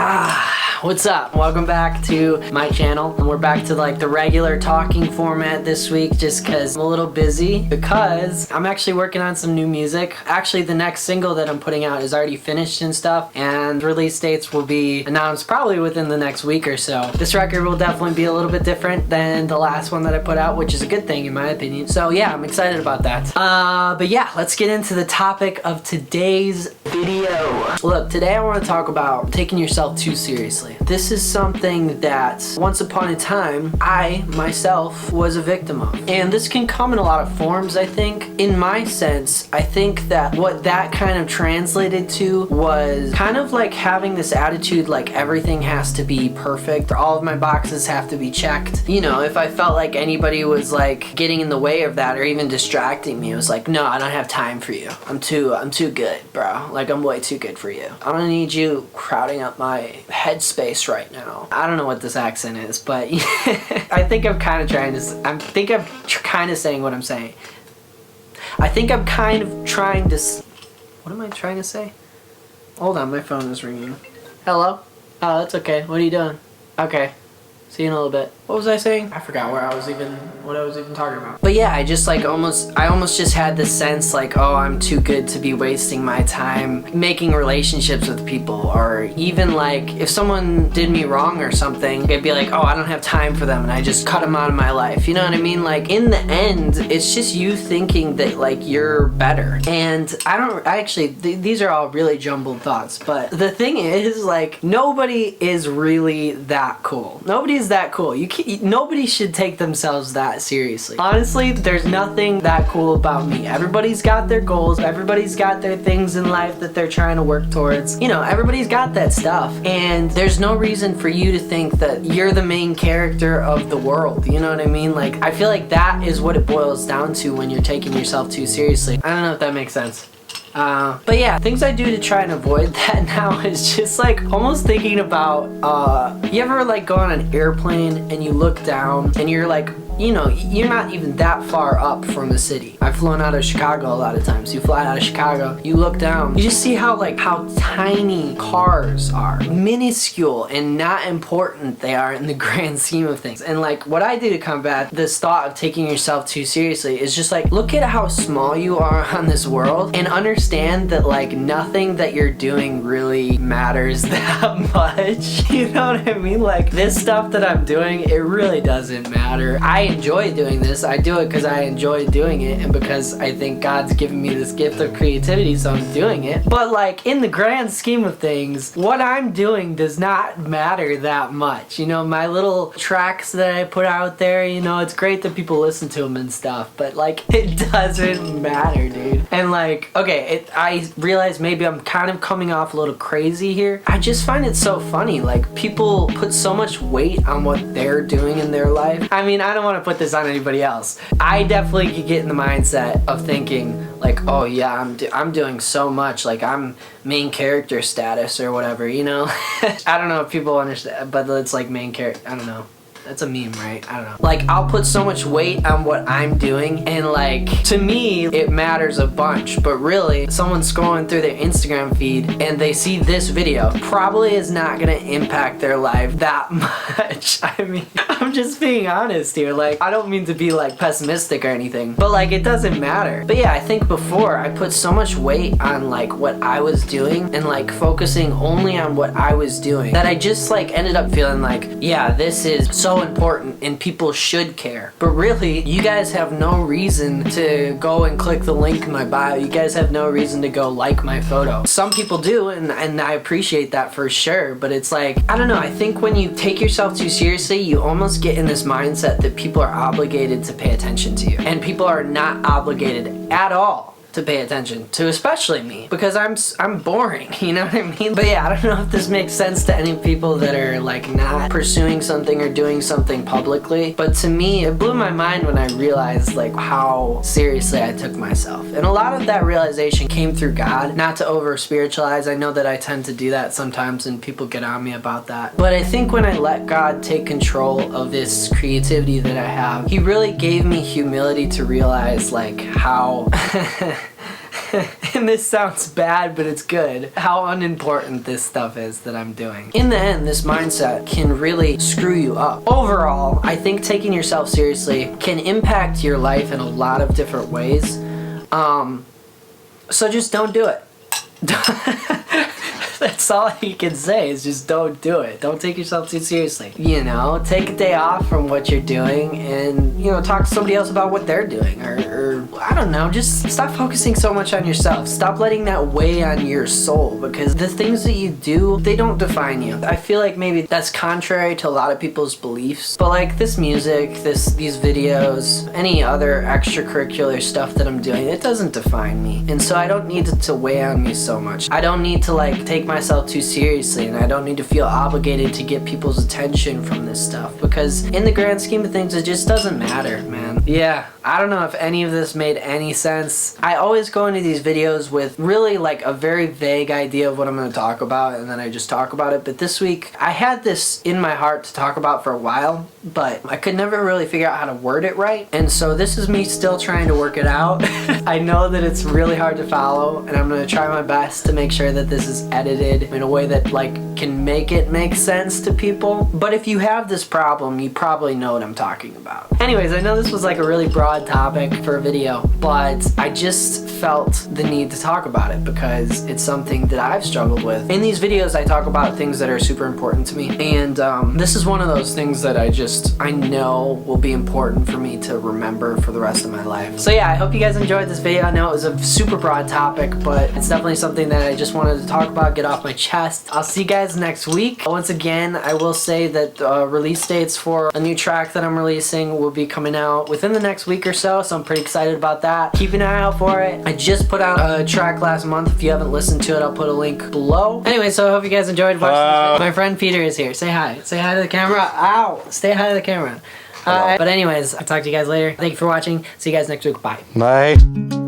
What's up? Welcome back to my channel, and we're back to like the regular talking format this week just because I'm a little busy because I'm actually working on some new music. Actually, the next single that I'm putting out is already finished and stuff, and release dates will be announced probably within the next week or so. This record will definitely be a little bit different than the last one that I put out, which is a good thing in my opinion. So yeah, I'm excited about that. But yeah, let's get into the topic of today's video. Look, today I want to talk about taking yourself too seriously. This is something that once upon a time I myself was a victim of, and this can come in a lot of forms. I think in my sense, I think that what that kind of translated to was kind of like having this attitude like everything has to be perfect, or all of my boxes have to be checked. You know, if I felt like anybody was like getting in the way of that or even distracting me, it was like, no, I don't have time for you. I'm too good, bro. Like, I'm way too good for you. I don't need you crowding up my headspace right now. I don't know what this accent is, but I think I'm kind of trying to, I'm kind of saying what I'm saying. I think I'm kind of trying to, what am I trying to say? Hold on, my phone is ringing. Hello? Oh, that's okay. What are you doing? Okay. See you in a little bit. What was I saying? I forgot what I was even talking about. But yeah, I just like I almost just had this sense like, oh, I'm too good to be wasting my time making relationships with people, or even like if someone did me wrong or something, I'd be like, oh, I don't have time for them, and I just cut them out of my life. You know what I mean? Like, in the end, it's just you thinking that like you're better. And these are all really jumbled thoughts, but the thing is, like, nobody is really that cool. Nobody's that cool. Nobody should take themselves that seriously. Honestly, there's nothing that cool about me. Everybody's got their goals. Everybody's got their things in life that they're trying to work towards. You know, everybody's got that stuff. And there's no reason for you to think that you're the main character of the world. You know what I mean? Like, I feel like that is what it boils down to when you're taking yourself too seriously. I don't know if that makes sense. But yeah, things I do to try and avoid that now is just like almost thinking about, you ever like go on an airplane and you look down and you're like, you know, you're not even that far up from the city. I've flown out of Chicago a lot of times. You fly out of Chicago, you look down, you just see how tiny cars are. Minuscule and not important they are in the grand scheme of things. And like, what I do to combat this thought of taking yourself too seriously is just like, look at how small you are on this world and understand that like nothing that you're doing really matters that much. You know what I mean? Like, this stuff that I'm doing, it really doesn't matter. I enjoy doing this. I do it because I enjoy doing it and because I think God's given me this gift of creativity, so I'm doing it. But like, in the grand scheme of things, what I'm doing does not matter that much. You know, my little tracks that I put out there, you know, it's great that people listen to them and stuff, but like, it doesn't matter, dude. And like, okay, I realize maybe I'm kind of coming off a little crazy here. I just find it so funny. Like, people put so much weight on what they're doing in their life. I mean, I don't want to put this on anybody else. I definitely could get in the mindset of thinking like, oh yeah, I'm doing so much, like I'm main character status or whatever, you know? I don't know if people understand, but it's like main character, I don't know. That's a meme, right? I don't know. Like, I'll put so much weight on what I'm doing, and like, to me, it matters a bunch, but really, someone scrolling through their Instagram feed and they see this video probably is not gonna impact their life that much. I mean, I'm just being honest here. Like, I don't mean to be like pessimistic or anything, but like, it doesn't matter. But yeah, I think before I put so much weight on like what I was doing and like focusing only on what I was doing that I just like ended up feeling like, yeah, this is so important and people should care. But really, you guys have no reason to go and click the link in my bio. You guys have no reason to go like my photo. Some people do, and I appreciate that for sure, but it's like, I don't know, I think when you take yourself too seriously, you almost get in this mindset that people are obligated to pay attention to you, and people are not obligated at all to pay attention to, especially me, because I'm boring, you know what I mean? But yeah, I don't know if this makes sense to any people that are like not pursuing something or doing something publicly, but to me, it blew my mind when I realized like how seriously I took myself. And a lot of that realization came through God. Not to over spiritualize, I know that I tend to do that sometimes and people get on me about that, but I think when I let God take control of this creativity that I have, He really gave me humility to realize like how and this sounds bad, but it's good, how unimportant this stuff is that I'm doing. In the end, this mindset can really screw you up. Overall, I think taking yourself seriously can impact your life in a lot of different ways. So just don't do it. That's all you can say, is just don't do it. Don't take yourself too seriously. You know, take a day off from what you're doing and, you know, talk to somebody else about what they're doing. Or I don't know, just stop focusing so much on yourself. Stop letting that weigh on your soul, because the things that you do, they don't define you. I feel like maybe that's contrary to a lot of people's beliefs, but like this music, these videos, any other extracurricular stuff that I'm doing, it doesn't define me. And so I don't need it to weigh on me so much. I don't need to like take myself too seriously, and I don't need to feel obligated to get people's attention from this stuff, because in the grand scheme of things, it just doesn't matter, man. Yeah, I don't know if any of this made any sense. I always go into these videos with really like a very vague idea of what I'm going to talk about, and then I just talk about it. But this week, I had this in my heart to talk about for a while, but I could never really figure out how to word it right. And so this is me still trying to work it out. I know that it's really hard to follow, and I'm going to try my best to make sure that this is edited in a way that like can make it make sense to people. But if you have this problem, you probably know what I'm talking about. Anyways, I know this was like a really broad topic for a video, but I just felt the need to talk about it because it's something that I've struggled with. In these videos, I talk about things that are super important to me, and this is one of those things that I know will be important for me to remember for the rest of my life. So yeah, I hope you guys enjoyed this video. I know it was a super broad topic, but it's definitely something that I just wanted to talk about, get off my chest. I'll see you guys next week. Once again, I will say that release dates for a new track that I'm releasing will be coming out within the next week or so I'm pretty excited about that. Keep an eye out for it. I just put out a track last month. If you haven't listened to it, I'll put a link below. Anyway, so I hope you guys enjoyed watching this video. My friend Peter is here. Say hi. Say hi to the camera. Ow! Stay hi to the camera. But anyways, I'll talk to you guys later. Thank you for watching. See you guys next week. Bye. Bye.